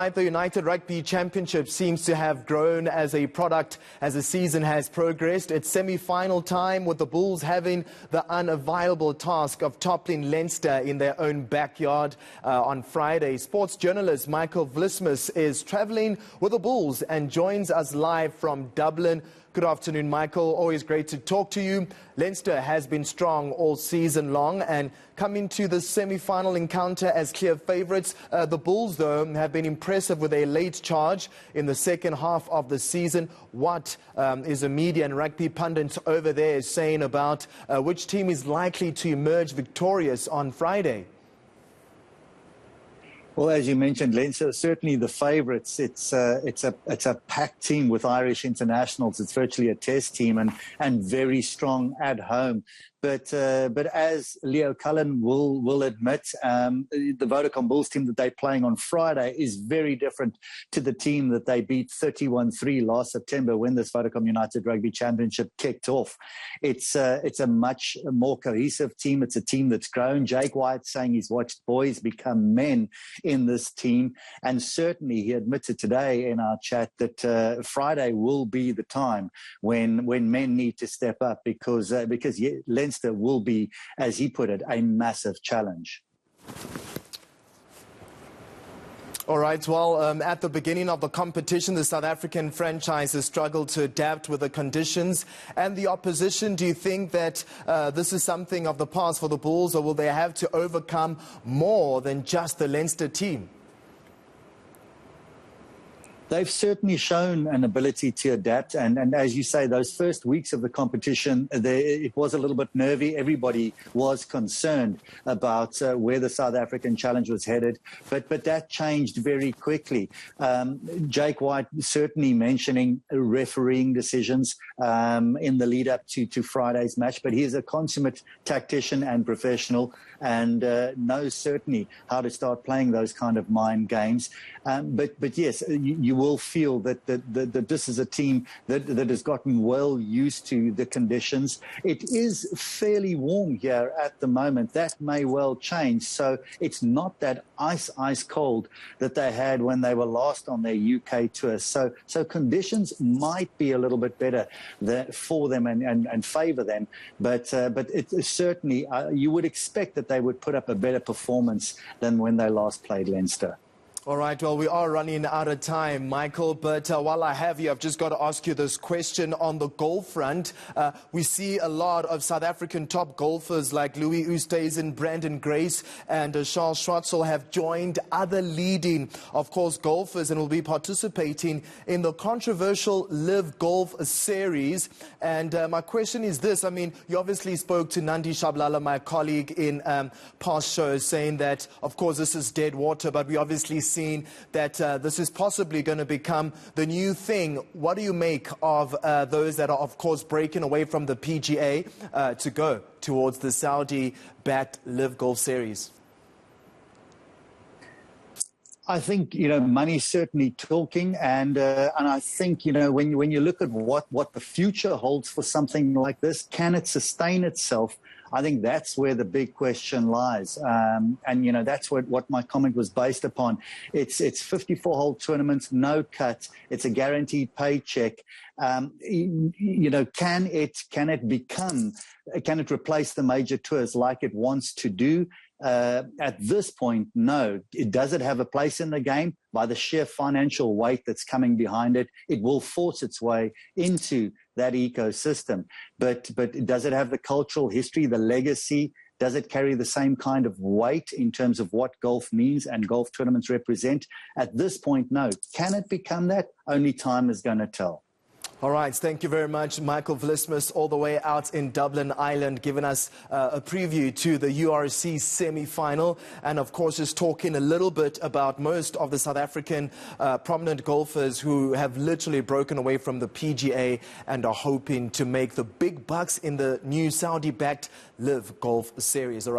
The United Rugby Championships seems to have grown as a product as the season has progressed. It's semi-final time, with the Bulls having the unavoidable task of toppling Leinster in their own backyard on Friday. Sports journalist Michael Vlismus is travelling with the Bulls and joins us live from Dublin. Good afternoon, Michael. Always great to talk to you. Leinster has been strong all season long and coming to the semi-final encounter as clear favourites. The Bulls, though, have been impressive with a late charge in the second half of the season. What is the media and rugby pundits over there saying about which team is likely to emerge victorious on Friday? Well, as you mentioned, Leinster, certainly the favourites. It's a packed team with Irish internationals. It's virtually a test team and very strong at home. But as Leo Cullen will admit, the Vodacom Bulls team that they're playing on Friday is very different to the team that they beat 31-3 last September when this Vodacom United Rugby Championship kicked off. It's a much more cohesive team. It's a team that's grown. Jake White saying he's watched boys become men in this team, and certainly he admitted today in our chat that Friday will be the time when men need to step up because Leinster will be, as he put it, a massive challenge. All right, well, at the beginning of the competition, the South African franchises struggled to adapt with the conditions and the opposition. Do you think that this is something of the past for the Bulls, or will they have to overcome more than just the Leinster team? They've certainly shown an ability to adapt. And as you say, those first weeks of the competition, it was a little bit nervy. Everybody was concerned about where the South African challenge was headed. But that changed very quickly. Jake White certainly mentioning refereeing decisions in the lead up to Friday's match. But he's a consummate tactician and professional and knows certainly how to start playing those kind of mind games. But yes, you will feel that this is a team that has gotten well used to the conditions. It is fairly warm here at the moment. That may well change. So it's not that ice cold that they had when they were last on their UK tour. So conditions might be a little bit better for them and favour them. But it certainly, you would expect that they would put up a better performance than when they last played Leinster. All right, well, we are running out of time, Michael, but while I have you, I've just got to ask you this question on the golf front. We see a lot of South African top golfers like Louis Oosthuizen, Brandon Grace and Charles Schwartzel have joined other leading, of course, golfers and will be participating in the controversial Live Golf Series. And my question is this. I mean, you obviously spoke to Nandi Shabalala, my colleague, in past shows, saying that, of course, this is dead water, but we obviously seen that this is possibly going to become the new thing. What do you make of those that are, of course, breaking away from the PGA to go towards the Saudi-backed Live Golf Series? I think, money's certainly talking, and I think, when you look at what the future holds for something like this, can it sustain itself? I think that's where the big question lies. And that's what my comment was based upon. It's 54-hole tournaments, no cut. It's a guaranteed paycheck. Can it replace the major tours like it wants to do? At this point, no. Does it have a place in the game? By the sheer financial weight that's coming behind it, it will force its way into that ecosystem. But does it have the cultural history, the legacy? Does it carry the same kind of weight in terms of what golf means and golf tournaments represent? At this point, no. Can it become that? Only time is going to tell. All right, thank you very much, Michael Vlismus, all the way out in Dublin, Ireland, giving us a preview to the URC semi-final, and of course just talking a little bit about most of the South African prominent golfers who have literally broken away from the PGA and are hoping to make the big bucks in the new Saudi-backed Live Golf Series. All right.